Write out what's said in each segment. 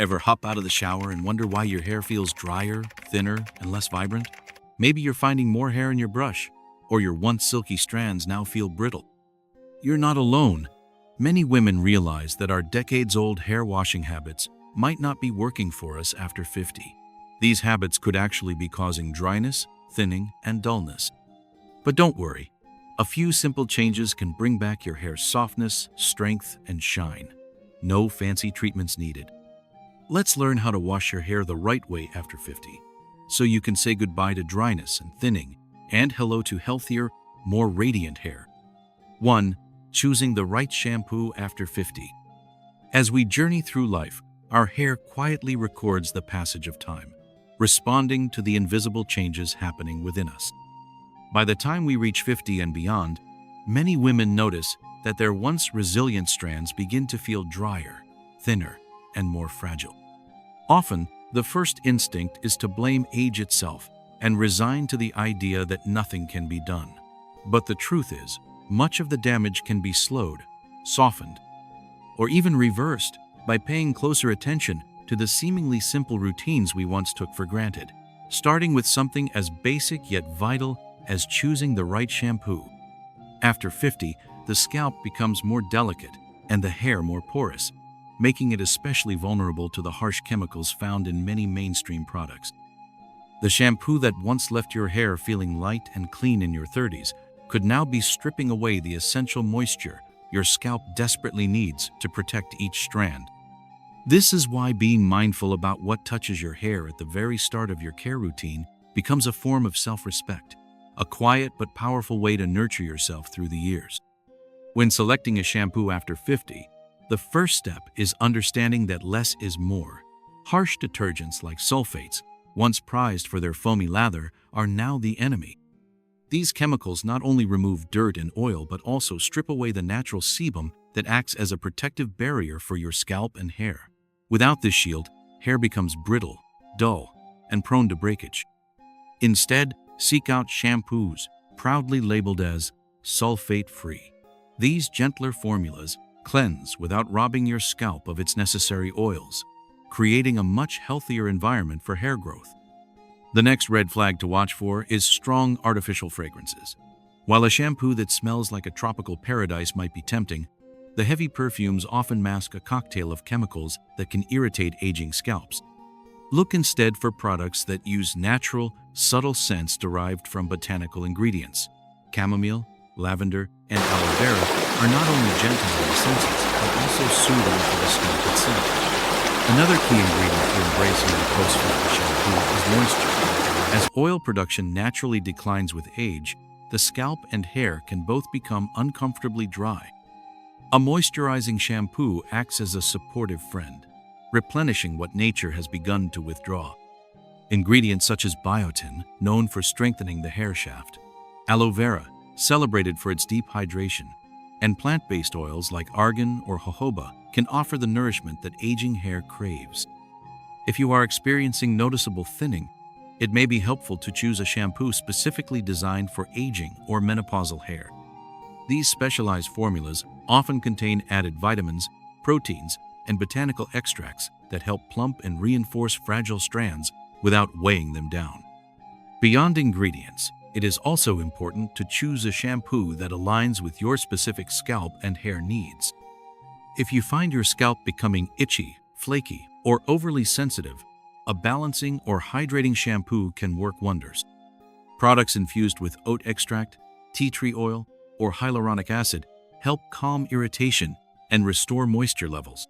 Ever hop out of the shower and wonder why your hair feels drier, thinner, and less vibrant? Maybe you're finding more hair in your brush, or your once silky strands now feel brittle. You're not alone. Many women realize that our decades-old hair washing habits might not be working for us after 50. These habits could actually be causing dryness, thinning, and dullness. But don't worry. A few simple changes can bring back your hair's softness, strength, and shine. No fancy treatments needed. Let's learn how to wash your hair the right way after 50, so you can say goodbye to dryness and thinning, and hello to healthier, more radiant hair. 1. Choosing the right shampoo after 50. As we journey through life, our hair quietly records the passage of time, responding to the invisible changes happening within us. By the time we reach 50 and beyond, many women notice that their once resilient strands begin to feel drier, thinner, and more fragile. Often, the first instinct is to blame age itself and resign to the idea that nothing can be done. But the truth is, much of the damage can be slowed, softened, or even reversed by paying closer attention to the seemingly simple routines we once took for granted, starting with something as basic yet vital as choosing the right shampoo. After 50, the scalp becomes more delicate and the hair more porous, making it especially vulnerable to the harsh chemicals found in many mainstream products. The shampoo that once left your hair feeling light and clean in your 30s could now be stripping away the essential moisture your scalp desperately needs to protect each strand. This is why being mindful about what touches your hair at the very start of your care routine becomes a form of self-respect, a quiet but powerful way to nurture yourself through the years. When selecting a shampoo after 50, the first step is understanding that less is more. Harsh detergents like sulfates, once prized for their foamy lather, are now the enemy. These chemicals not only remove dirt and oil but also strip away the natural sebum that acts as a protective barrier for your scalp and hair. Without this shield, hair becomes brittle, dull, and prone to breakage. Instead, seek out shampoos proudly labeled as sulfate-free. These gentler formulas cleanse without robbing your scalp of its necessary oils, creating a much healthier environment for hair growth. The next red flag to watch for is strong artificial fragrances. While a shampoo that smells like a tropical paradise might be tempting, the heavy perfumes often mask a cocktail of chemicals that can irritate aging scalps. Look instead for products that use natural, subtle scents derived from botanical ingredients. Chamomile, lavender, and aloe vera are not only gentle on the senses, but also soothing for the scalp itself. Another key ingredient to embrace in a post-filter shampoo is moisture. As oil production naturally declines with age, the scalp and hair can both become uncomfortably dry. A moisturizing shampoo acts as a supportive friend, replenishing what nature has begun to withdraw. Ingredients such as biotin, known for strengthening the hair shaft, aloe vera, celebrated for its deep hydration, and plant-based oils like argan or jojoba can offer the nourishment that aging hair craves. If you are experiencing noticeable thinning, it may be helpful to choose a shampoo specifically designed for aging or menopausal hair. These specialized formulas often contain added vitamins, proteins, and botanical extracts that help plump and reinforce fragile strands without weighing them down. Beyond ingredients, it is also important to choose a shampoo that aligns with your specific scalp and hair needs. If you find your scalp becoming itchy, flaky, or overly sensitive, a balancing or hydrating shampoo can work wonders. Products infused with oat extract, tea tree oil, or hyaluronic acid help calm irritation and restore moisture levels.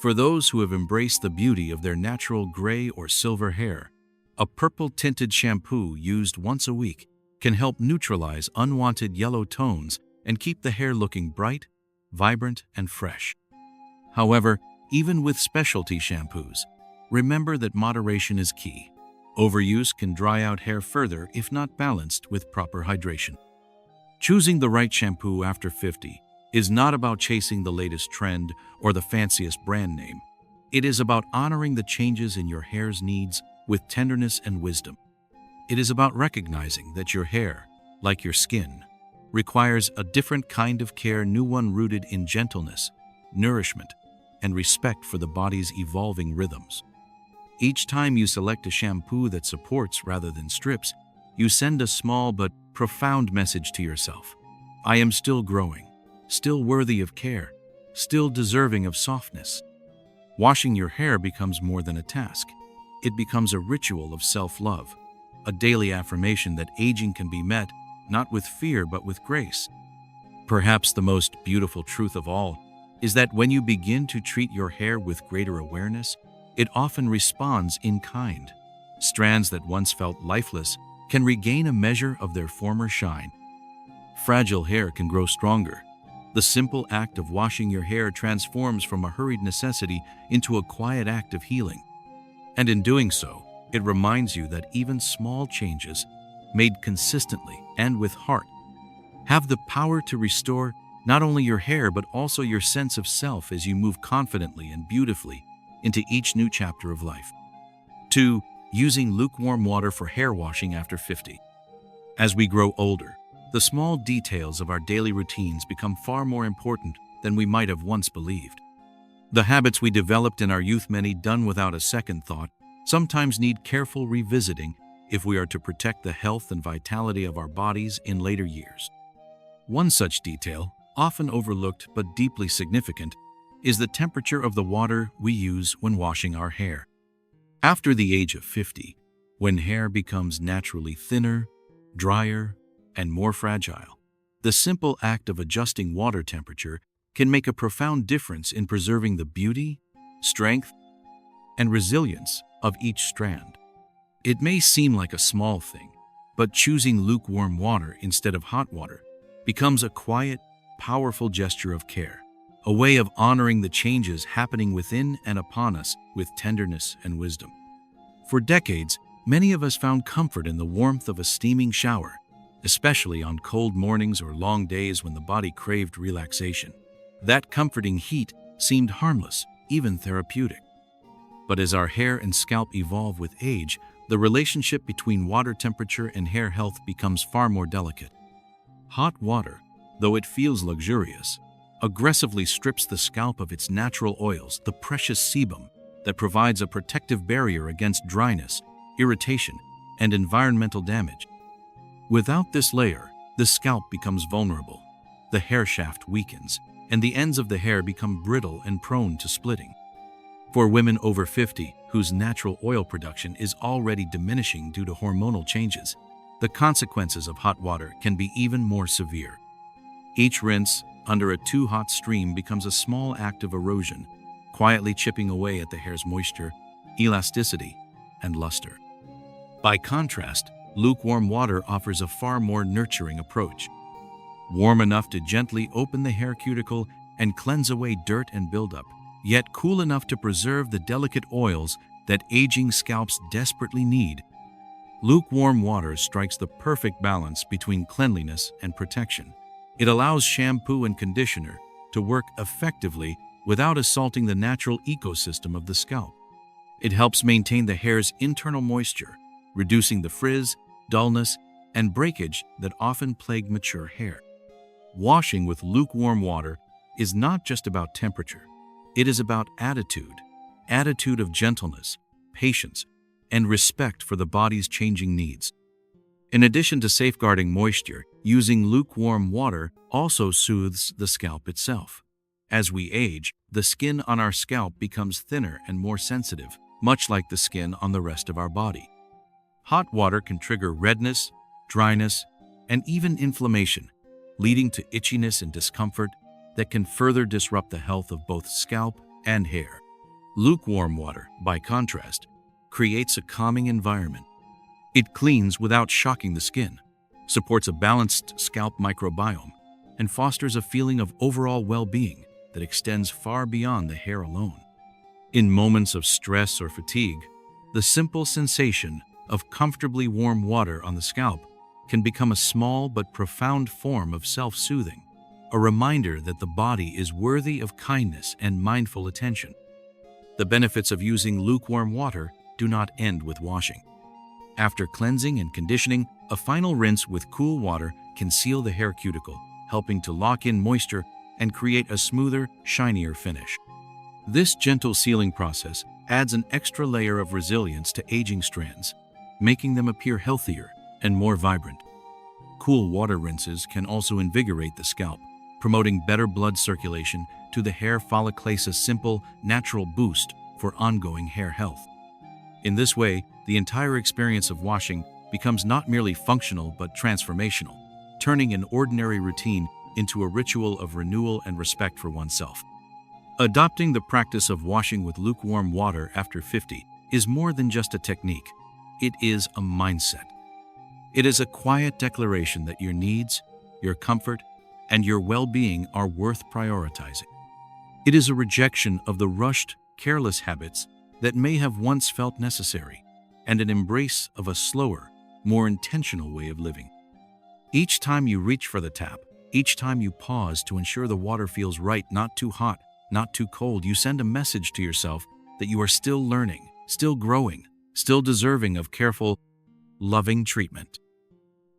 For those who have embraced the beauty of their natural gray or silver hair, a purple-tinted shampoo used once a week can help neutralize unwanted yellow tones and keep the hair looking bright, vibrant, and fresh. However, even with specialty shampoos, remember that moderation is key. Overuse can dry out hair further if not balanced with proper hydration. Choosing the right shampoo after 50 is not about chasing the latest trend or the fanciest brand name. It is about honoring the changes in your hair's needs with tenderness and wisdom. It is about recognizing that your hair, like your skin, requires a different kind of care, new one rooted in gentleness, nourishment, and respect for the body's evolving rhythms. Each time you select a shampoo that supports rather than strips, you send a small but profound message to yourself. I am still growing, still worthy of care, still deserving of softness. Washing your hair becomes more than a task. It becomes a ritual of self-love, a daily affirmation that aging can be met not with fear but with grace. Perhaps the most beautiful truth of all is that when you begin to treat your hair with greater awareness, it often responds in kind. Strands that once felt lifeless can regain a measure of their former shine. Fragile hair can grow stronger. The simple act of washing your hair transforms from a hurried necessity into a quiet act of healing. And in doing so, it reminds you that even small changes, made consistently and with heart, have the power to restore not only your hair but also your sense of self as you move confidently and beautifully into each new chapter of life. 2. Using lukewarm water for hair washing after 50. As we grow older, the small details of our daily routines become far more important than we might have once believed. The habits we developed in our youth, many done without a second thought, sometimes need careful revisiting if we are to protect the health and vitality of our bodies in later years. One such detail, often overlooked but deeply significant, is the temperature of the water we use when washing our hair. After the age of 50, when hair becomes naturally thinner, drier, and more fragile, the simple act of adjusting water temperature can make a profound difference in preserving the beauty, strength, and resilience of each strand. It may seem like a small thing, but choosing lukewarm water instead of hot water becomes a quiet, powerful gesture of care, a way of honoring the changes happening within and upon us with tenderness and wisdom. For decades, many of us found comfort in the warmth of a steaming shower, especially on cold mornings or long days when the body craved relaxation. That comforting heat seemed harmless, even therapeutic. But as our hair and scalp evolve with age, the relationship between water temperature and hair health becomes far more delicate. Hot water, though it feels luxurious, aggressively strips the scalp of its natural oils, the precious sebum that provides a protective barrier against dryness, irritation, and environmental damage. Without this layer, the scalp becomes vulnerable, the hair shaft weakens, and the ends of the hair become brittle and prone to splitting. For women over 50, whose natural oil production is already diminishing due to hormonal changes, the consequences of hot water can be even more severe. Each rinse under a too hot stream becomes a small act of erosion, quietly chipping away at the hair's moisture, elasticity, and luster. By contrast, lukewarm water offers a far more nurturing approach. Warm enough to gently open the hair cuticle and cleanse away dirt and buildup, yet cool enough to preserve the delicate oils that aging scalps desperately need. Lukewarm water strikes the perfect balance between cleanliness and protection. It allows shampoo and conditioner to work effectively without assaulting the natural ecosystem of the scalp. It helps maintain the hair's internal moisture, reducing the frizz, dullness, and breakage that often plague mature hair. Washing with lukewarm water is not just about temperature. It is about attitude of gentleness, patience, and respect for the body's changing needs. In addition to safeguarding moisture, using lukewarm water also soothes the scalp itself. As we age, the skin on our scalp becomes thinner and more sensitive, much like the skin on the rest of our body. Hot water can trigger redness, dryness, and even inflammation, leading to itchiness and discomfort that can further disrupt the health of both scalp and hair. Lukewarm water, by contrast, creates a calming environment. It cleans without shocking the skin, supports a balanced scalp microbiome, and fosters a feeling of overall well-being that extends far beyond the hair alone. In moments of stress or fatigue, the simple sensation of comfortably warm water on the scalp can become a small but profound form of self-soothing, a reminder that the body is worthy of kindness and mindful attention. The benefits of using lukewarm water do not end with washing. After cleansing and conditioning, a final rinse with cool water can seal the hair cuticle, helping to lock in moisture and create a smoother, shinier finish. This gentle sealing process adds an extra layer of resilience to aging strands, making them appear healthier and more vibrant. Cool water rinses can also invigorate the scalp, promoting better blood circulation to the hair follicles, a simple, natural boost for ongoing hair health. In this way, the entire experience of washing becomes not merely functional but transformational, turning an ordinary routine into a ritual of renewal and respect for oneself. Adopting the practice of washing with lukewarm water after 50 is more than just a technique. It is a mindset. It is a quiet declaration that your needs, your comfort, and your well-being are worth prioritizing. It is a rejection of the rushed, careless habits that may have once felt necessary, and an embrace of a slower, more intentional way of living. Each time you reach for the tap, each time you pause to ensure the water feels right, not too hot, not too cold, you send a message to yourself that you are still learning, still growing, still deserving of careful, loving treatment.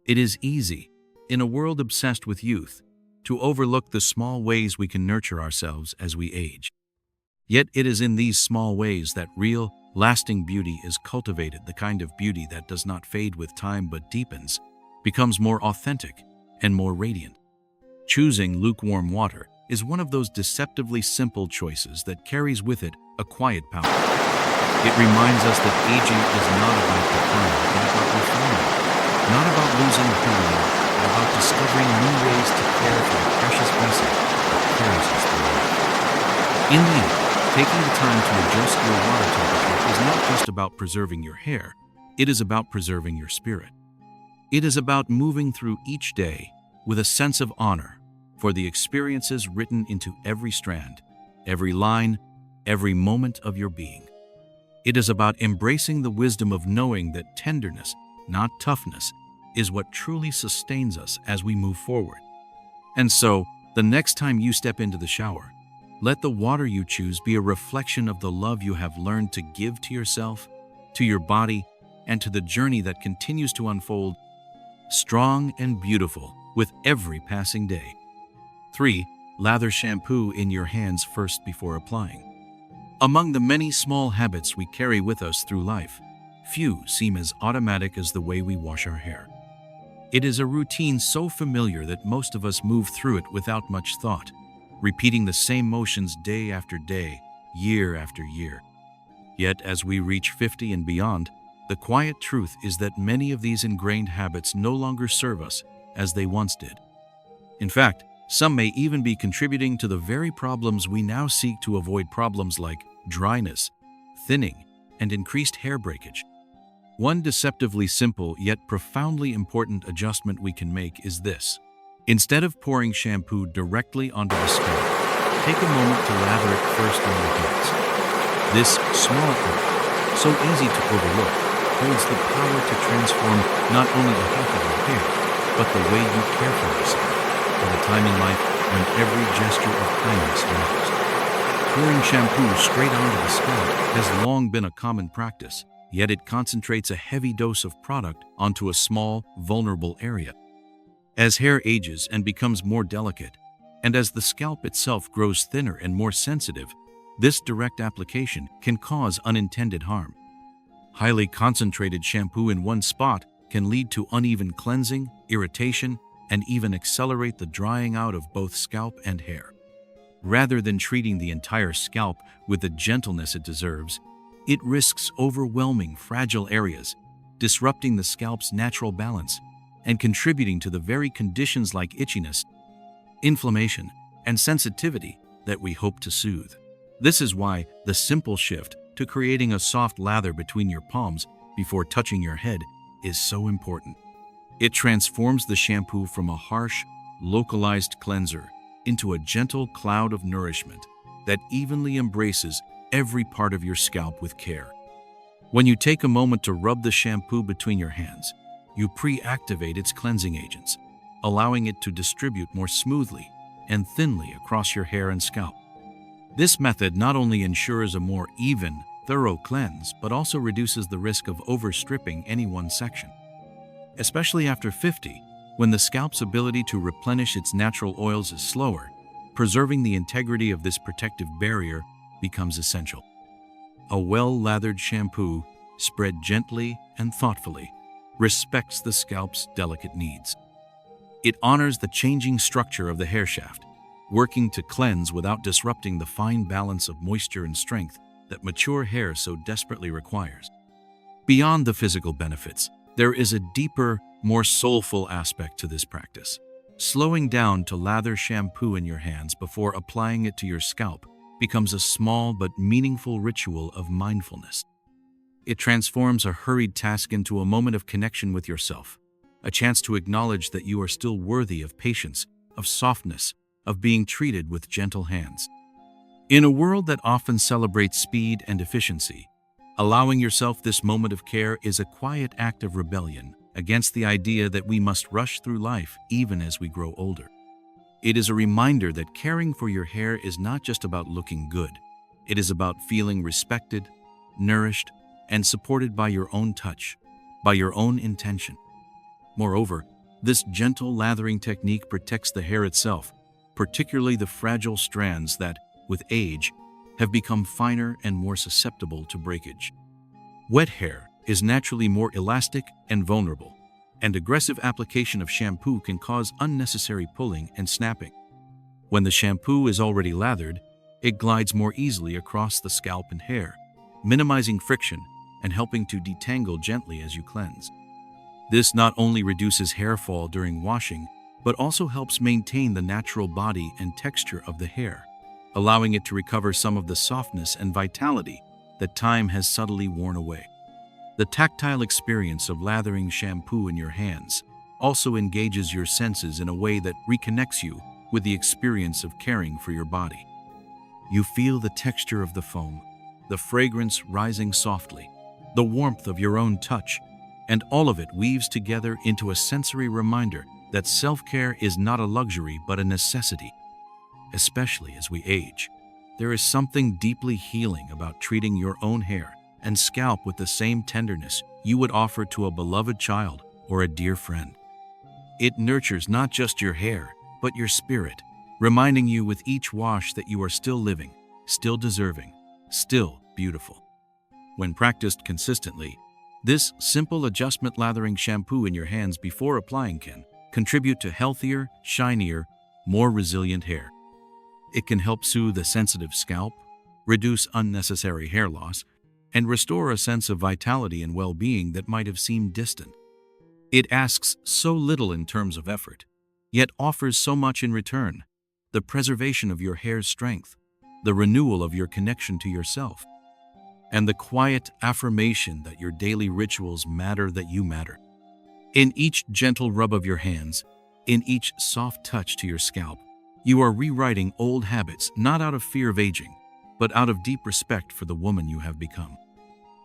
It is easy, in a world obsessed with youth, to overlook the small ways we can nurture ourselves as we age. Yet it is in these small ways that real, lasting beauty is cultivated, the kind of beauty that does not fade with time but deepens, becomes more authentic, and more radiant. Choosing lukewarm water is one of those deceptively simple choices that carries with it a quiet power. It reminds us that aging is not about decline, but about refinement, not about losing who we are, but about discovering new ways to care for the precious vessel that carries us through life. In the end, taking the time to adjust your water temperature is not just about preserving your hair, it is about preserving your spirit. It is about moving through each day with a sense of honor for the experiences written into every strand, every line, every moment of your being. It is about embracing the wisdom of knowing that tenderness, not toughness, is what truly sustains us as we move forward. And so, the next time you step into the shower, let the water you choose be a reflection of the love you have learned to give to yourself, to your body, and to the journey that continues to unfold, strong and beautiful with every passing day. 3. Lather shampoo in your hands first before applying. Among the many small habits we carry with us through life, few seem as automatic as the way we wash our hair. It is a routine so familiar that most of us move through it without much thought, repeating the same motions day after day, year after year. Yet as we reach 50 and beyond, the quiet truth is that many of these ingrained habits no longer serve us as they once did. In fact, some may even be contributing to the very problems we now seek to avoid, problems like dryness, thinning, and increased hair breakage. One deceptively simple yet profoundly important adjustment we can make is this. Instead of pouring shampoo directly onto the scalp, take a moment to lather it first on your hands. This small act, so easy to overlook, holds the power to transform not only the health of your hair, but the way you care for yourself, at a time in life when every gesture of kindness matters. Pouring shampoo straight onto the scalp has long been a common practice, yet it concentrates a heavy dose of product onto a small, vulnerable area. As hair ages and becomes more delicate, and as the scalp itself grows thinner and more sensitive, this direct application can cause unintended harm. Highly concentrated shampoo in one spot can lead to uneven cleansing, irritation, and even accelerate the drying out of both scalp and hair. Rather than treating the entire scalp with the gentleness it deserves, it risks overwhelming fragile areas, disrupting the scalp's natural balance, and contributing to the very conditions like itchiness, inflammation, and sensitivity that we hope to soothe. This is why the simple shift to creating a soft lather between your palms before touching your head is so important. It transforms the shampoo from a harsh, localized cleanser into a gentle cloud of nourishment that evenly embraces every part of your scalp with care. When you take a moment to rub the shampoo between your hands, you pre-activate its cleansing agents, allowing it to distribute more smoothly and thinly across your hair and scalp. This method not only ensures a more even, thorough cleanse, but also reduces the risk of overstripping any one section. Especially after 50, when the scalp's ability to replenish its natural oils is slower, preserving the integrity of this protective barrier becomes essential. A well-lathered shampoo, spread gently and thoughtfully, respects the scalp's delicate needs. It honors the changing structure of the hair shaft, working to cleanse without disrupting the fine balance of moisture and strength that mature hair so desperately requires. Beyond the physical benefits, there is a deeper, more soulful aspect to this practice. Slowing down to lather shampoo in your hands before applying it to your scalp becomes a small but meaningful ritual of mindfulness. It transforms a hurried task into a moment of connection with yourself, a chance to acknowledge that you are still worthy of patience, of softness, of being treated with gentle hands. In a world that often celebrates speed and efficiency, allowing yourself this moment of care is a quiet act of rebellion against the idea that we must rush through life even as we grow older. It is a reminder that caring for your hair is not just about looking good. It is about feeling respected, nourished, and supported by your own touch, by your own intention. Moreover, this gentle lathering technique protects the hair itself, particularly the fragile strands that, with age, have become finer and more susceptible to breakage. Wet hair is naturally more elastic and vulnerable, and aggressive application of shampoo can cause unnecessary pulling and snapping. When the shampoo is already lathered, it glides more easily across the scalp and hair, minimizing friction and helping to detangle gently as you cleanse. This not only reduces hair fall during washing, but also helps maintain the natural body and texture of the hair, allowing it to recover some of the softness and vitality that time has subtly worn away. The tactile experience of lathering shampoo in your hands also engages your senses in a way that reconnects you with the experience of caring for your body. You feel the texture of the foam, the fragrance rising softly, the warmth of your own touch, and all of it weaves together into a sensory reminder that self-care is not a luxury but a necessity. Especially as we age, there is something deeply healing about treating your own hair and scalp with the same tenderness you would offer to a beloved child or a dear friend. It nurtures not just your hair, but your spirit, reminding you with each wash that you are still living, still deserving, still beautiful. When practiced consistently, this simple adjustment lathering shampoo in your hands before applying can contribute to healthier, shinier, more resilient hair. It can help soothe a sensitive scalp, reduce unnecessary hair loss, and restore a sense of vitality and well-being that might have seemed distant. It asks so little in terms of effort, yet offers so much in return: the preservation of your hair's strength, the renewal of your connection to yourself, and the quiet affirmation that your daily rituals matter, that you matter. In each gentle rub of your hands, in each soft touch to your scalp, you are rewriting old habits not out of fear of aging, but out of deep respect for the woman you have become.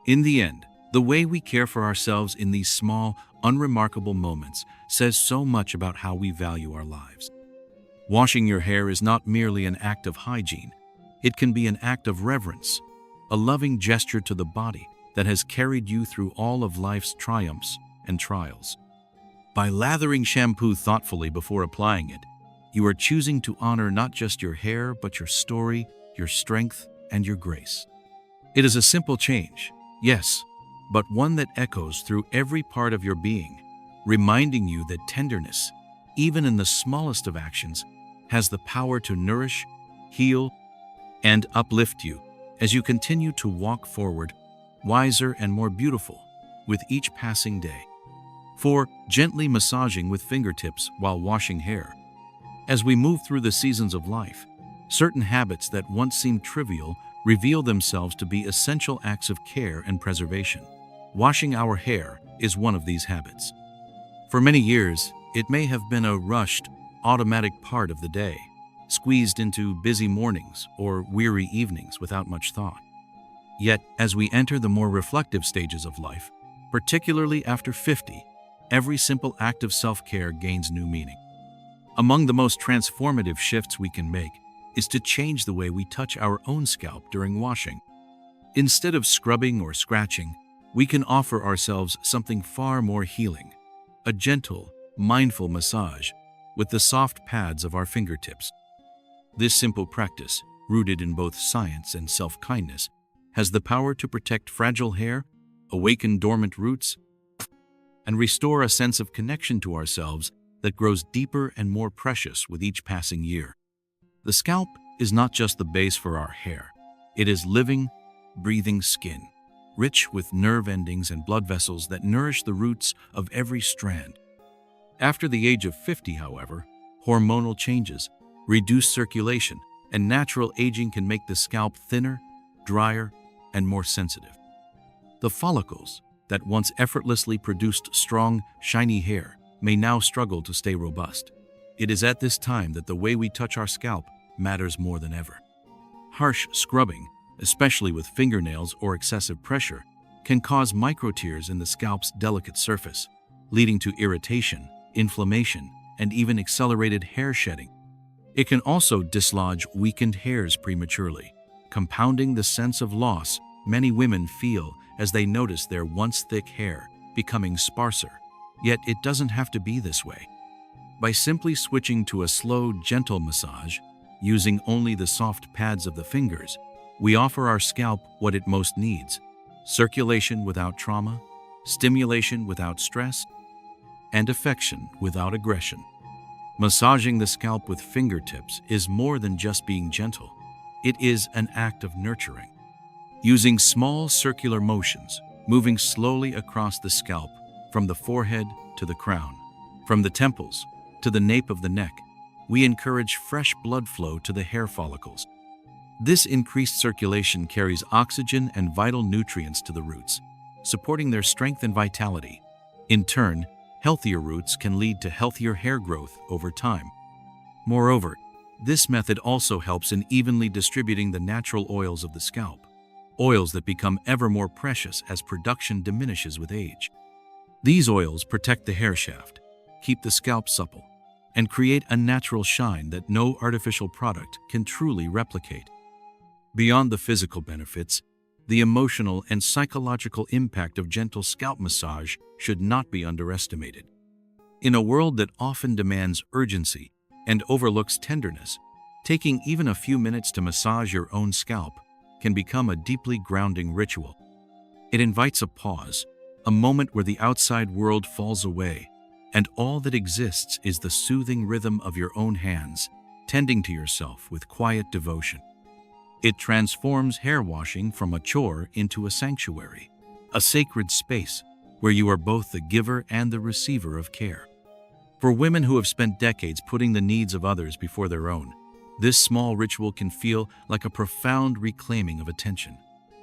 In the end, the way we care for ourselves in these small, unremarkable moments says so much about how we value our lives. Washing your hair is not merely an act of hygiene. It can be an act of reverence, a loving gesture to the body that has carried you through all of life's triumphs and trials. By lathering shampoo thoughtfully before applying it, you are choosing to honor not just your hair, but your story, your strength, and your grace. It is a simple change, yes, but one that echoes through every part of your being, reminding you that tenderness, even in the smallest of actions, has the power to nourish, heal, and uplift you as you continue to walk forward, wiser and more beautiful with each passing day. For gently massaging with fingertips while washing hair. As we move through the seasons of life, certain habits that once seemed trivial reveal themselves to be essential acts of care and preservation. Washing our hair is one of these habits. For many years, it may have been a rushed, automatic part of the day, squeezed into busy mornings or weary evenings without much thought. Yet, as we enter the more reflective stages of life, particularly after 50, every simple act of self-care gains new meaning. Among the most transformative shifts we can make is to change the way we touch our own scalp during washing. Instead of scrubbing or scratching, we can offer ourselves something far more healing: a gentle, mindful massage with the soft pads of our fingertips. This simple practice, rooted in both science and self-kindness, has the power to protect fragile hair, awaken dormant roots, and restore a sense of connection to ourselves that grows deeper and more precious with each passing year. The scalp is not just the base for our hair. It is living, breathing skin, rich with nerve endings and blood vessels that nourish the roots of every strand. After the age of 50, however, hormonal changes, reduced circulation, and natural aging can make the scalp thinner, drier, and more sensitive. The follicles that once effortlessly produced strong, shiny hair may now struggle to stay robust. It is at this time that the way we touch our scalp matters more than ever. Harsh scrubbing, especially with fingernails or excessive pressure, can cause micro-tears in the scalp's delicate surface, leading to irritation, inflammation, and even accelerated hair shedding. It can also dislodge weakened hairs prematurely, compounding the sense of loss many women feel as they notice their once thick hair becoming sparser. Yet it doesn't have to be this way. By simply switching to a slow, gentle massage, using only the soft pads of the fingers, we offer our scalp what it most needs: circulation without trauma, stimulation without stress, and affection without aggression. Massaging the scalp with fingertips is more than just being gentle. It is an act of nurturing. Using small circular motions, moving slowly across the scalp, from the forehead to the crown, from the temples to the nape of the neck, we encourage fresh blood flow to the hair follicles. This increased circulation carries oxygen and vital nutrients to the roots, supporting their strength and vitality. In turn, healthier roots can lead to healthier hair growth over time. Moreover, this method also helps in evenly distributing the natural oils of the scalp, oils that become ever more precious as production diminishes with age. These oils protect the hair shaft, keep the scalp supple, and create a natural shine that no artificial product can truly replicate. Beyond the physical benefits, the emotional and psychological impact of gentle scalp massage should not be underestimated. In a world that often demands urgency and overlooks tenderness, taking even a few minutes to massage your own scalp can become a deeply grounding ritual. It invites a pause, a moment where the outside world falls away, and all that exists is the soothing rhythm of your own hands, tending to yourself with quiet devotion. It transforms hair washing from a chore into a sanctuary, a sacred space where you are both the giver and the receiver of care. For women who have spent decades putting the needs of others before their own, this small ritual can feel like a profound reclaiming of attention,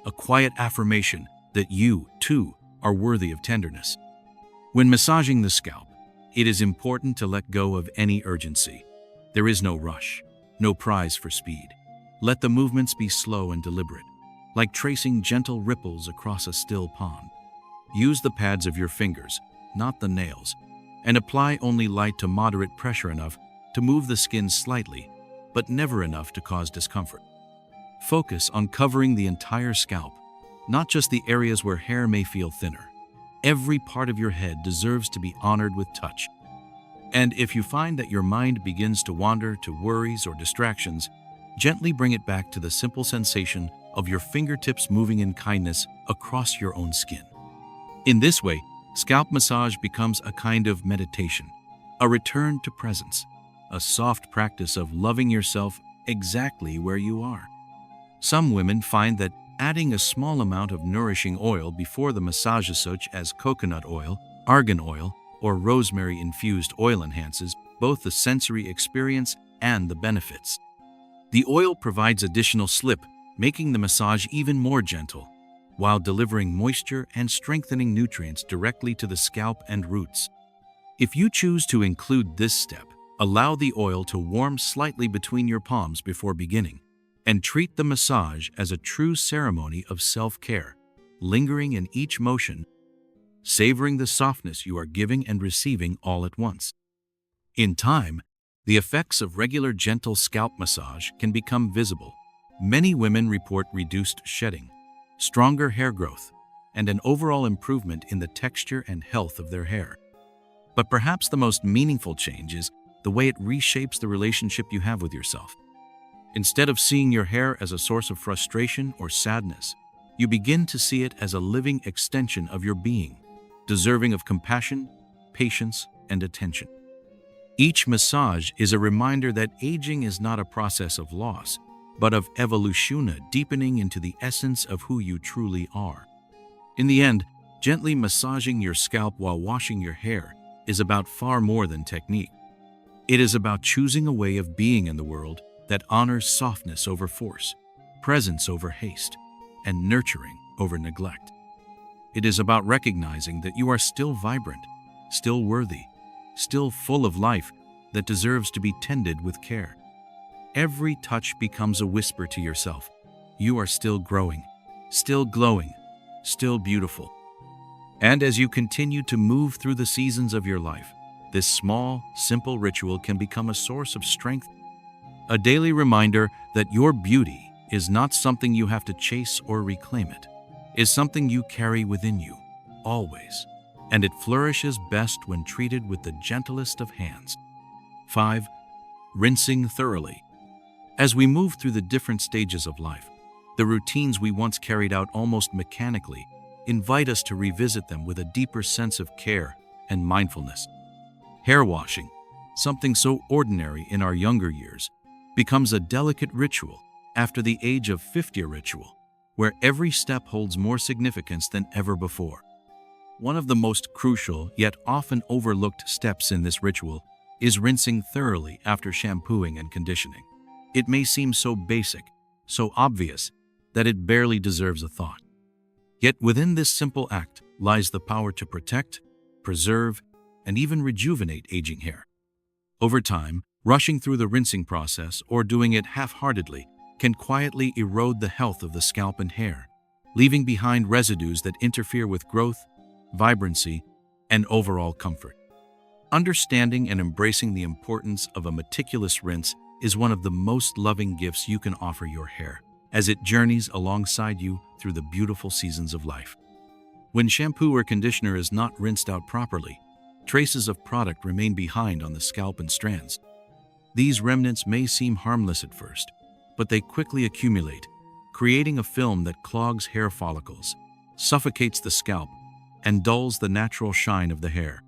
a quiet affirmation that you, too, are worthy of tenderness. When massaging the scalp, it is important to let go of any urgency. There is no rush, no prize for speed. Let the movements be slow and deliberate, like tracing gentle ripples across a still pond. Use the pads of your fingers, not the nails, and apply only light to moderate pressure enough to move the skin slightly, but never enough to cause discomfort. Focus on covering the entire scalp, not just the areas where hair may feel thinner. Every part of your head deserves to be honored with touch. And if you find that your mind begins to wander to worries or distractions, gently bring it back to the simple sensation of your fingertips moving in kindness across your own skin. In this way, scalp massage becomes a kind of meditation, a return to presence, a soft practice of loving yourself exactly where you are. Some women find that adding a small amount of nourishing oil before the massage, such as coconut oil, argan oil, or rosemary-infused oil, enhances both the sensory experience and the benefits. The oil provides additional slip, making the massage even more gentle, while delivering moisture and strengthening nutrients directly to the scalp and roots. If you choose to include this step, allow the oil to warm slightly between your palms before beginning, and treat the massage as a true ceremony of self-care, lingering in each motion, savoring the softness you are giving and receiving all at once. In time, the effects of regular gentle scalp massage can become visible. Many women report reduced shedding, stronger hair growth, and an overall improvement in the texture and health of their hair. But perhaps the most meaningful change is the way it reshapes the relationship you have with yourself. Instead of seeing your hair as a source of frustration or sadness, you begin to see it as a living extension of your being, deserving of compassion, patience, and attention. Each massage is a reminder that aging is not a process of loss, but of evolution, deepening into the essence of who you truly are. In the end, gently massaging your scalp while washing your hair is about far more than technique. It is about choosing a way of being in the world that honors softness over force, presence over haste, and nurturing over neglect. It is about recognizing that you are still vibrant, still worthy, still full of life that deserves to be tended with care. Every touch becomes a whisper to yourself. You are still growing, still glowing, still beautiful. And as you continue to move through the seasons of your life, this small, simple ritual can become a source of strength, a daily reminder that your beauty is not something you have to chase or reclaim. It is something you carry within you, always, and it flourishes best when treated with the gentlest of hands. 5. Rinsing thoroughly. As we move through the different stages of life, the routines we once carried out almost mechanically invite us to revisit them with a deeper sense of care and mindfulness. Hair washing, something so ordinary in our younger years, becomes a delicate ritual after the age of 50, a ritual where every step holds more significance than ever before. One of the most crucial yet often overlooked steps in this ritual is rinsing thoroughly after shampooing and conditioning. It may seem so basic, so obvious, that it barely deserves a thought. Yet within this simple act lies the power to protect, preserve, and even rejuvenate aging hair. Over time, rushing through the rinsing process or doing it half-heartedly can quietly erode the health of the scalp and hair, leaving behind residues that interfere with growth, vibrancy, and overall comfort. Understanding and embracing the importance of a meticulous rinse is one of the most loving gifts you can offer your hair, as it journeys alongside you through the beautiful seasons of life. When shampoo or conditioner is not rinsed out properly, traces of product remain behind on the scalp and strands. These remnants may seem harmless at first, but they quickly accumulate, creating a film that clogs hair follicles, suffocates the scalp, and dulls the natural shine of the hair.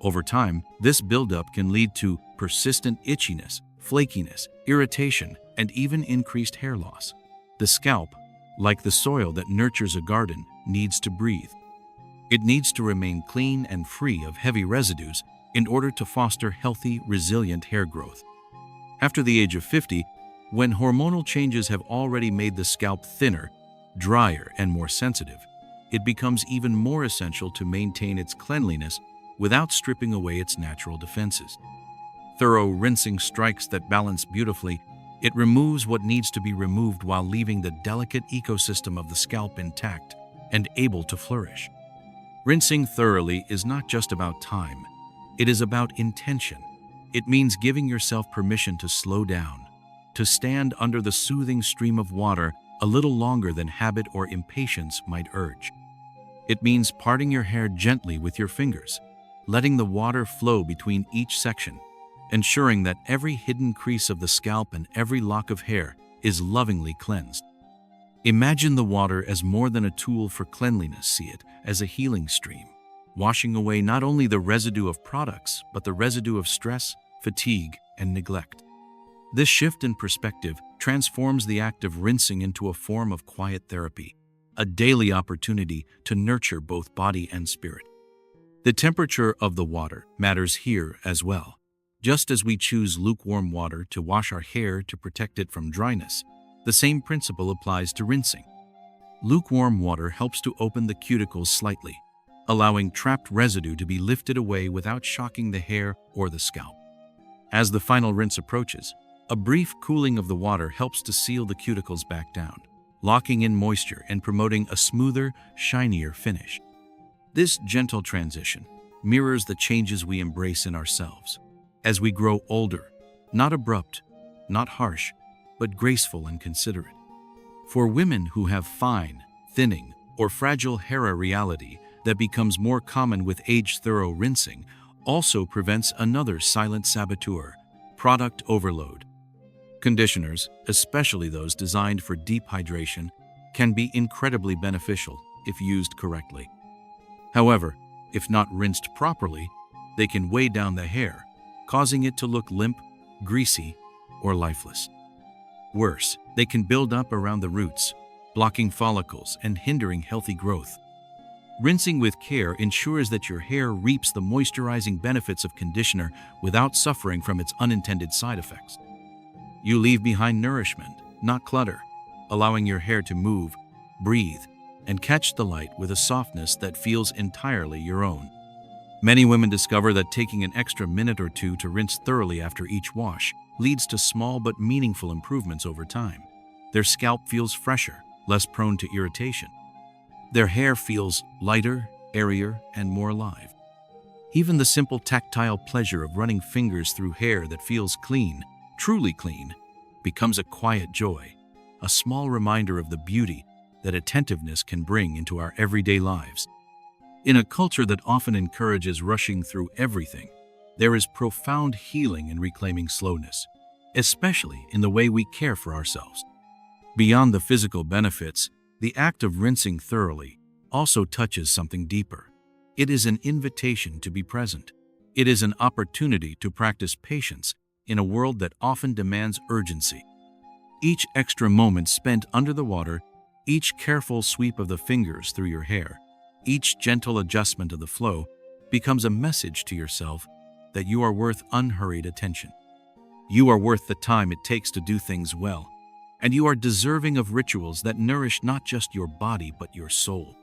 Over time, this buildup can lead to persistent itchiness, flakiness, irritation, and even increased hair loss. The scalp, like the soil that nurtures a garden, needs to breathe. It needs to remain clean and free of heavy residues in order to foster healthy, resilient hair growth. After the age of 50, when hormonal changes have already made the scalp thinner, drier, and more sensitive, it becomes even more essential to maintain its cleanliness without stripping away its natural defenses. Thorough rinsing strikes that balance beautifully. It removes what needs to be removed while leaving the delicate ecosystem of the scalp intact and able to flourish. Rinsing thoroughly is not just about time, it is about intention. It means giving yourself permission to slow down, to stand under the soothing stream of water a little longer than habit or impatience might urge. It means parting your hair gently with your fingers, letting the water flow between each section, ensuring that every hidden crease of the scalp and every lock of hair is lovingly cleansed. Imagine the water as more than a tool for cleanliness. See it as a healing stream, washing away not only the residue of products, but the residue of stress, fatigue, and neglect. This shift in perspective transforms the act of rinsing into a form of quiet therapy, a daily opportunity to nurture both body and spirit. The temperature of the water matters here as well. Just as we choose lukewarm water to wash our hair to protect it from dryness, the same principle applies to rinsing. Lukewarm water helps to open the cuticles slightly, allowing trapped residue to be lifted away without shocking the hair or the scalp. As the final rinse approaches, a brief cooling of the water helps to seal the cuticles back down, locking in moisture and promoting a smoother, shinier finish. This gentle transition mirrors the changes we embrace in ourselves. As we grow older, not abrupt, not harsh, but graceful and considerate. For women who have fine, thinning, or fragile hair, a reality that becomes more common with age, thorough rinsing also prevents another silent saboteur: product overload. Conditioners, especially those designed for deep hydration, can be incredibly beneficial if used correctly. However, if not rinsed properly, they can weigh down the hair, causing it to look limp, greasy, or lifeless. Worse, they can build up around the roots, blocking follicles and hindering healthy growth. Rinsing with care ensures that your hair reaps the moisturizing benefits of conditioner without suffering from its unintended side effects. You leave behind nourishment, not clutter, allowing your hair to move, breathe, and catch the light with a softness that feels entirely your own. Many women discover that taking an extra minute or two to rinse thoroughly after each wash leads to small but meaningful improvements over time. Their scalp feels fresher, less prone to irritation. Their hair feels lighter, airier, and more alive. Even the simple tactile pleasure of running fingers through hair that feels clean, truly clean, becomes a quiet joy, a small reminder of the beauty that attentiveness can bring into our everyday lives. In a culture that often encourages rushing through everything, there is profound healing in reclaiming slowness, especially in the way we care for ourselves. Beyond the physical benefits, the act of rinsing thoroughly also touches something deeper. It is an invitation to be present. It is an opportunity to practice patience in a world that often demands urgency. Each extra moment spent under the water, each careful sweep of the fingers through your hair, each gentle adjustment of the flow becomes a message to yourself that you are worth unhurried attention. You are worth the time it takes to do things well, and you are deserving of rituals that nourish not just your body but your soul.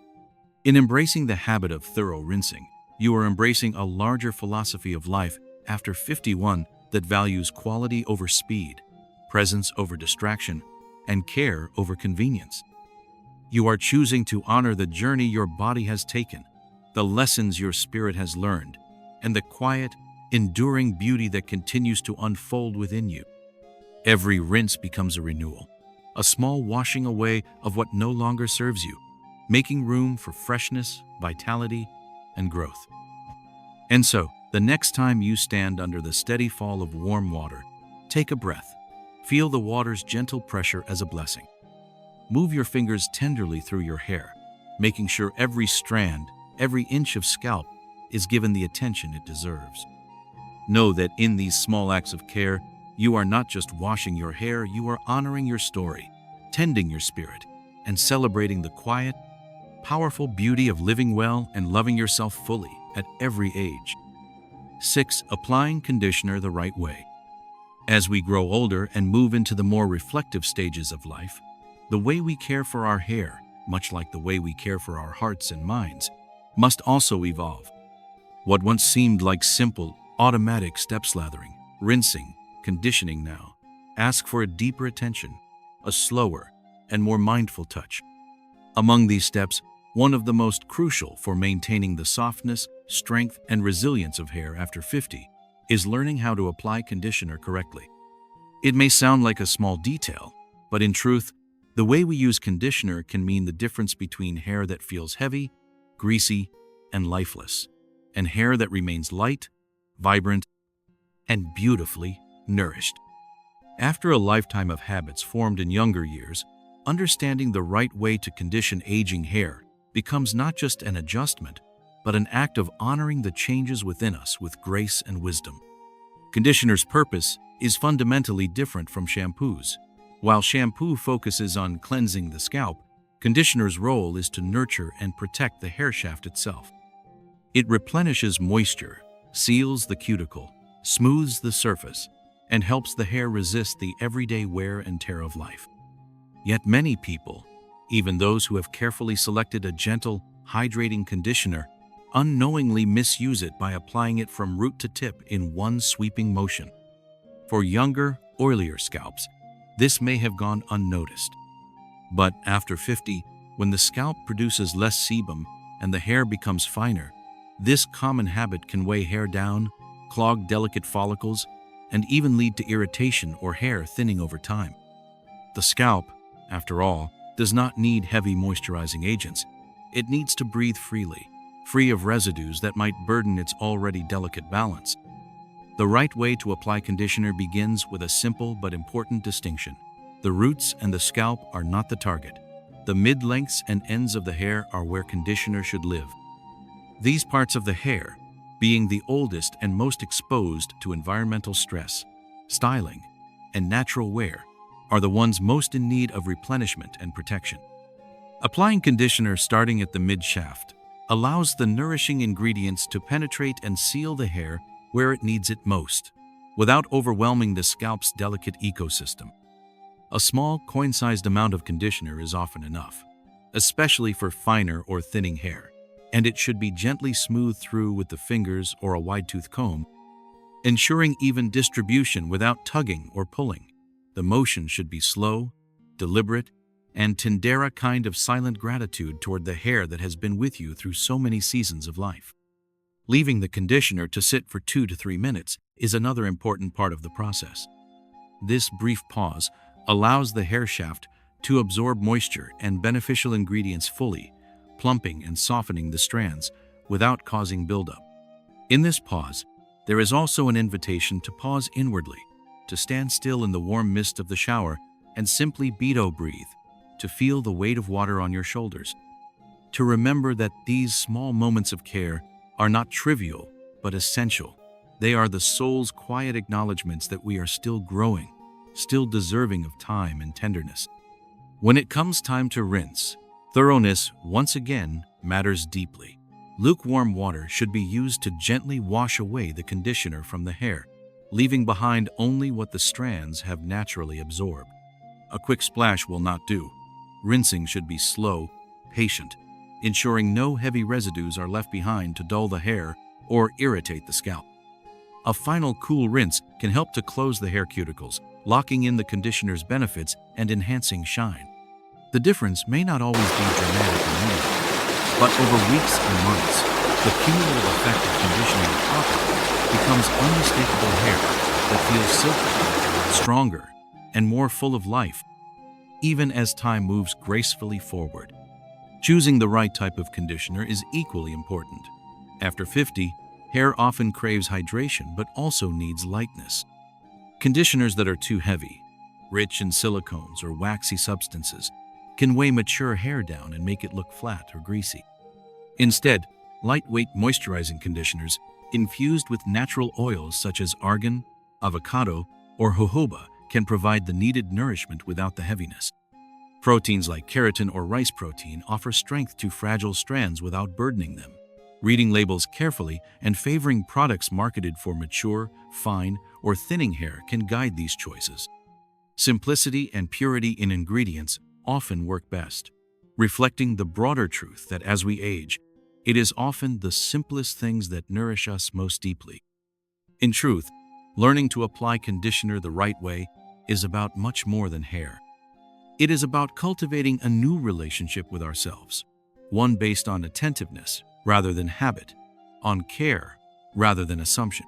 In embracing the habit of thorough rinsing, you are embracing a larger philosophy of life after 51 that values quality over speed, presence over distraction, and care over convenience. You are choosing to honor the journey your body has taken, the lessons your spirit has learned, and the quiet, enduring beauty that continues to unfold within you. Every rinse becomes a renewal, a small washing away of what no longer serves you, making room for freshness, vitality, and growth. And so, the next time you stand under the steady fall of warm water, take a breath. Feel the water's gentle pressure as a blessing. Move your fingers tenderly through your hair, making sure every strand, every inch of scalp is given the attention it deserves. Know that in these small acts of care, you are not just washing your hair, you are honoring your story, tending your spirit, and celebrating the quiet, powerful beauty of living well and loving yourself fully at every age. 6. Applying conditioner the right way. As we grow older and move into the more reflective stages of life, the way we care for our hair, much like the way we care for our hearts and minds, must also evolve. What once seemed like simple, automatic step slathering, rinsing, conditioning now ask for a deeper attention, a slower and more mindful touch. Among these steps, one of the most crucial for maintaining the softness, strength, and resilience of hair after 50 is learning how to apply conditioner correctly. It may sound like a small detail, but in truth, the way we use conditioner can mean the difference between hair that feels heavy, greasy, and lifeless, and hair that remains light, vibrant, and beautifully nourished. After a lifetime of habits formed in younger years, understanding the right way to condition aging hair becomes not just an adjustment, but an act of honoring the changes within us with grace and wisdom. Conditioner's purpose is fundamentally different from shampoos. While shampoo focuses on cleansing the scalp, conditioner's role is to nurture and protect the hair shaft itself. It replenishes moisture, seals the cuticle, smooths the surface, and helps the hair resist the everyday wear and tear of life. Yet many people, even those who have carefully selected a gentle, hydrating conditioner, unknowingly misuse it by applying it from root to tip in one sweeping motion. For younger, oilier scalps, this may have gone unnoticed. But after 50, when the scalp produces less sebum and the hair becomes finer, this common habit can weigh hair down, clog delicate follicles, and even lead to irritation or hair thinning over time. The scalp, after all, does not need heavy moisturizing agents. It needs to breathe freely, free of residues that might burden its already delicate balance. The right way to apply conditioner begins with a simple but important distinction. The roots and the scalp are not the target. The mid-lengths and ends of the hair are where conditioner should live. These parts of the hair, being the oldest and most exposed to environmental stress, styling, and natural wear, are the ones most in need of replenishment and protection. Applying conditioner starting at the mid-shaft allows the nourishing ingredients to penetrate and seal the hair where it needs it most, without overwhelming the scalp's delicate ecosystem. A small, coin-sized amount of conditioner is often enough, especially for finer or thinning hair, and it should be gently smoothed through with the fingers or a wide-tooth comb, ensuring even distribution without tugging or pulling. The motion should be slow, deliberate, and tendera kind of silent gratitude toward the hair that has been with you through so many seasons of life. Leaving the conditioner to sit for 2 to 3 minutes is another important part of the process. This brief pause allows the hair shaft to absorb moisture and beneficial ingredients fully, plumping and softening the strands without causing buildup. In this pause, there is also an invitation to pause inwardly, to stand still in the warm mist of the shower and simply breathe, to feel the weight of water on your shoulders, to remember that these small moments of care are not trivial but essential. They are the soul's quiet acknowledgments that we are still growing, still deserving of time and tenderness. When it comes time to rinse, thoroughness once again matters deeply. Lukewarm water should be used to gently wash away the conditioner from the hair, leaving behind only what the strands have naturally absorbed. A quick splash will not do. Rinsing should be slow, patient, ensuring no heavy residues are left behind to dull the hair or irritate the scalp. A final cool rinse can help to close the hair cuticles, locking in the conditioner's benefits and enhancing shine. The difference may not always be dramatic immediately, but over weeks and months, the cumulative effect of conditioning properly becomes unmistakable hair that feels silkier, stronger, and more full of life, even as time moves gracefully forward. Choosing the right type of conditioner is equally important. After 50, hair often craves hydration but also needs lightness. Conditioners that are too heavy, rich in silicones or waxy substances, can weigh mature hair down and make it look flat or greasy. Instead, lightweight moisturizing conditioners infused with natural oils such as argan, avocado, or jojoba can provide the needed nourishment without the heaviness. Proteins like keratin or rice protein offer strength to fragile strands without burdening them. Reading labels carefully and favoring products marketed for mature, fine, or thinning hair can guide these choices. Simplicity and purity in ingredients often work best, reflecting the broader truth that as we age, it is often the simplest things that nourish us most deeply. In truth, learning to apply conditioner the right way is about much more than hair. It is about cultivating a new relationship with ourselves, one based on attentiveness rather than habit, on care rather than assumption.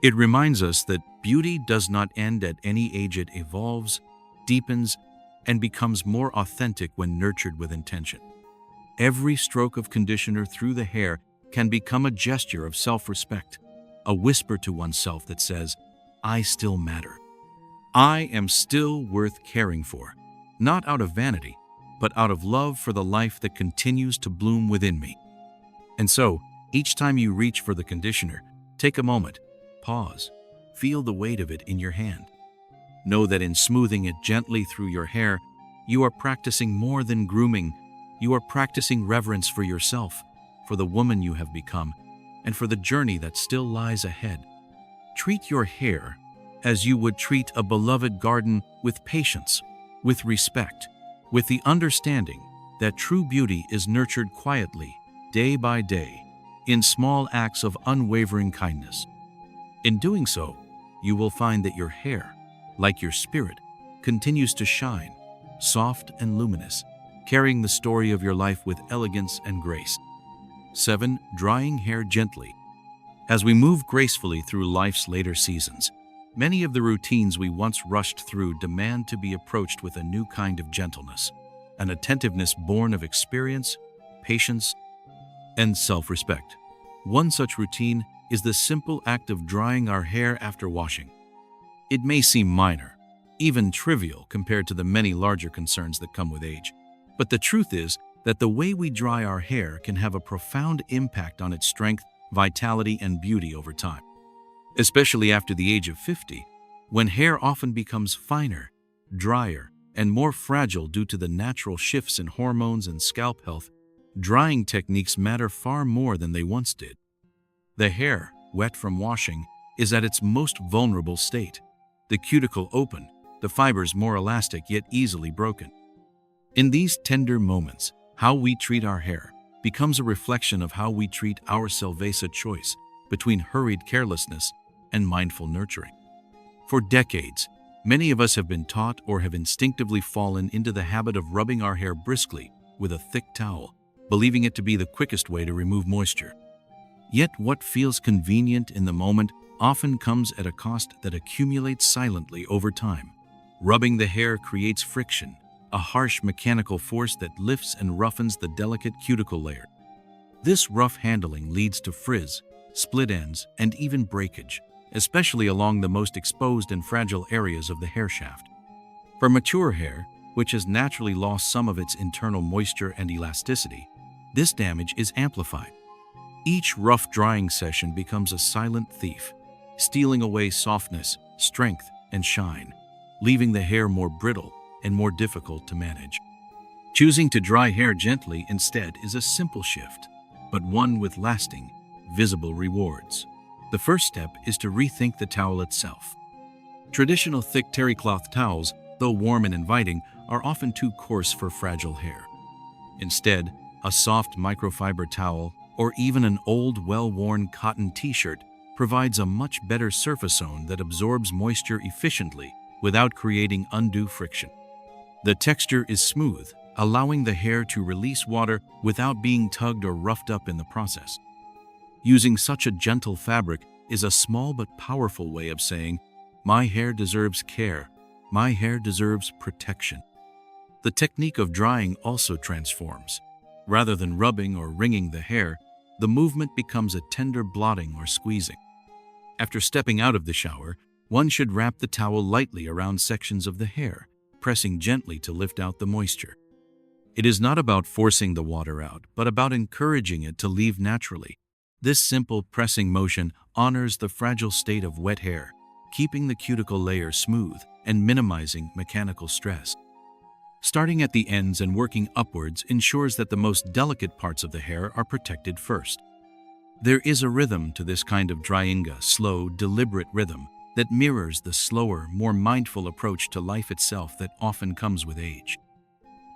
It reminds us that beauty does not end at any age. It evolves, deepens, and becomes more authentic when nurtured with intention. Every stroke of conditioner through the hair can become a gesture of self-respect, a whisper to oneself that says, "I still matter. I am still worth caring for," not out of vanity, but out of love for the life that continues to bloom within me. And so, each time you reach for the conditioner, take a moment, pause, feel the weight of it in your hand. Know that in smoothing it gently through your hair, you are practicing more than grooming. You are practicing reverence for yourself, for the woman you have become, and for the journey that still lies ahead. Treat your hair as you would treat a beloved garden, with patience, with respect, with the understanding that true beauty is nurtured quietly, day by day, in small acts of unwavering kindness. In doing so, you will find that your hair, like your spirit, continues to shine, soft and luminous, carrying the story of your life with elegance and grace. 7. Drying hair gently. As we move gracefully through life's later seasons, many of the routines we once rushed through demand to be approached with a new kind of gentleness, an attentiveness born of experience, patience, and self-respect. One such routine is the simple act of drying our hair after washing. It may seem minor, even trivial compared to the many larger concerns that come with age, but the truth is that the way we dry our hair can have a profound impact on its strength, vitality, and beauty over time. Especially after the age of 50, when hair often becomes finer, drier, and more fragile due to the natural shifts in hormones and scalp health, drying techniques matter far more than they once did. The hair, wet from washing, is at its most vulnerable state. The cuticle open, the fibers more elastic yet easily broken. In these tender moments, how we treat our hair becomes a reflection of how we treat our Salvesa choice between hurried carelessness and mindful nurturing. For decades, many of us have been taught or have instinctively fallen into the habit of rubbing our hair briskly with a thick towel, believing it to be the quickest way to remove moisture. Yet what feels convenient in the moment often comes at a cost that accumulates silently over time. Rubbing the hair creates friction, a harsh mechanical force that lifts and roughens the delicate cuticle layer. This rough handling leads to frizz, split ends, and even breakage, especially along the most exposed and fragile areas of the hair shaft. For mature hair, which has naturally lost some of its internal moisture and elasticity, this damage is amplified. Each rough drying session becomes a silent thief, stealing away softness, strength, and shine, leaving the hair more brittle and more difficult to manage. Choosing to dry hair gently instead is a simple shift, but one with lasting, visible rewards. The first step is to rethink the towel itself. Traditional thick terry cloth towels, though warm and inviting, are often too coarse for fragile hair. Instead, a soft microfiber towel or even an old, well-worn cotton t-shirt provides a much better surface zone that absorbs moisture efficiently without creating undue friction. The texture is smooth, allowing the hair to release water without being tugged or roughed up in the process. Using such a gentle fabric is a small but powerful way of saying, "My hair deserves care, my hair deserves protection." The technique of drying also transforms. Rather than rubbing or wringing the hair, the movement becomes a tender blotting or squeezing. After stepping out of the shower, one should wrap the towel lightly around sections of the hair, pressing gently to lift out the moisture. It is not about forcing the water out, but about encouraging it to leave naturally. This simple pressing motion honors the fragile state of wet hair, keeping the cuticle layer smooth and minimizing mechanical stress. Starting at the ends and working upwards ensures that the most delicate parts of the hair are protected first. There is a rhythm to this kind of drying, a slow, deliberate rhythm that mirrors the slower, more mindful approach to life itself that often comes with age.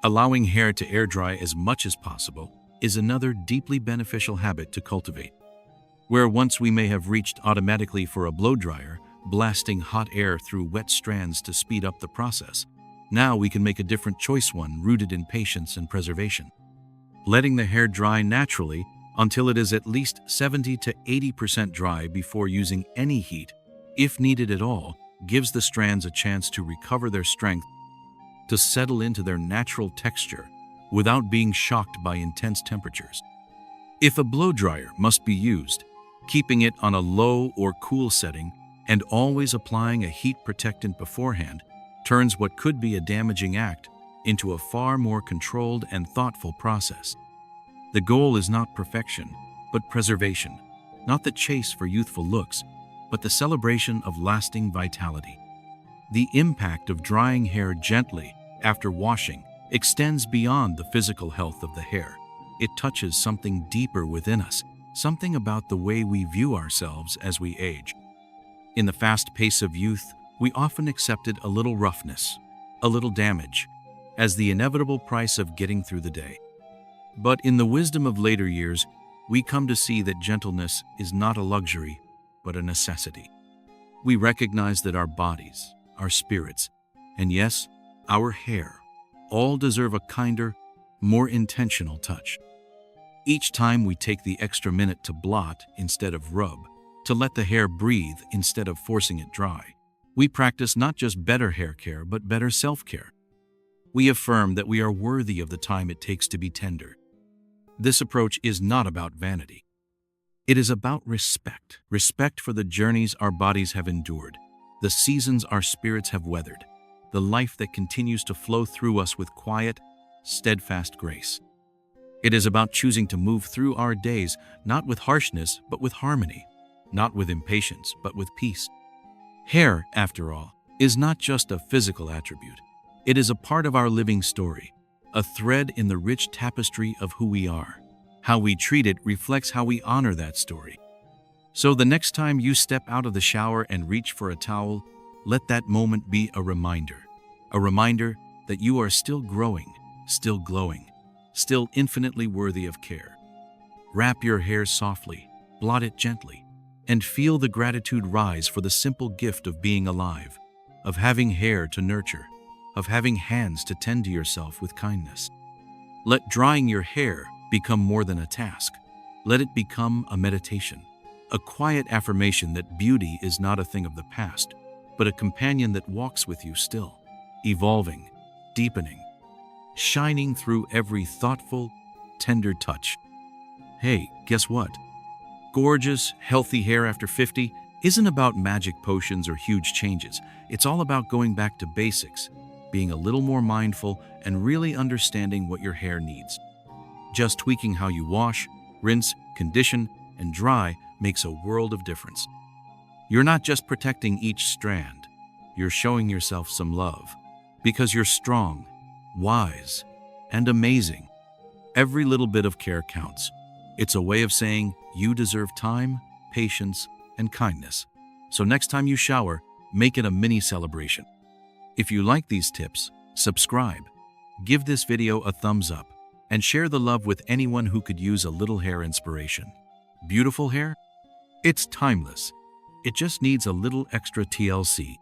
Allowing hair to air dry as much as possible is another deeply beneficial habit to cultivate. Where once we may have reached automatically for a blow dryer, blasting hot air through wet strands to speed up the process, now we can make a different choice, one rooted in patience and preservation. Letting the hair dry naturally until it is at least 70 to 80% dry before using any heat, if needed at all, gives the strands a chance to recover their strength, to settle into their natural texture without being shocked by intense temperatures. If a blow dryer must be used, keeping it on a low or cool setting and always applying a heat protectant beforehand turns what could be a damaging act into a far more controlled and thoughtful process. The goal is not perfection, but preservation, not the chase for youthful looks, but the celebration of lasting vitality. The impact of drying hair gently after washing extends beyond the physical health of the hair. It touches something deeper within us, something about the way we view ourselves as we age. In the fast pace of youth, we often accepted a little roughness, a little damage, as the inevitable price of getting through the day. But in the wisdom of later years, we come to see that gentleness is not a luxury, but a necessity. We recognize that our bodies, our spirits, and yes, our hair, all deserve a kinder, more intentional touch. Each time we take the extra minute to blot instead of rub, to let the hair breathe instead of forcing it dry, we practice not just better hair care, but better self-care. We affirm that we are worthy of the time it takes to be tender. This approach is not about vanity. It is about respect. Respect for the journeys our bodies have endured, the seasons our spirits have weathered, the life that continues to flow through us with quiet, steadfast grace. It is about choosing to move through our days not with harshness but with harmony, not with impatience but with peace. Hair, after all, is not just a physical attribute. It is a part of our living story, a thread in the rich tapestry of who we are. How we treat it reflects how we honor that story. So the next time you step out of the shower and reach for a towel, let that moment be a reminder that you are still growing, still glowing, still infinitely worthy of care. Wrap your hair softly, blot it gently, and feel the gratitude rise for the simple gift of being alive, of having hair to nurture, of having hands to tend to yourself with kindness. Let drying your hair become more than a task. Let it become a meditation, a quiet affirmation that beauty is not a thing of the past, but a companion that walks with you still, evolving, deepening, shining through every thoughtful, tender touch. Hey, guess what? Gorgeous, healthy hair after 50 isn't about magic potions or huge changes. It's all about going back to basics, being a little more mindful, and really understanding what your hair needs. Just tweaking how you wash, rinse, condition, and dry makes a world of difference. You're not just protecting each strand, you're showing yourself some love, because you're strong, wise, and amazing. Every little bit of care counts. It's a way of saying you deserve time, patience, and kindness. So next time you shower, make it a mini celebration. If you like these tips, subscribe, give this video a thumbs up, and share the love with anyone who could use a little hair inspiration. Beautiful hair? It's timeless. It just needs a little extra TLC.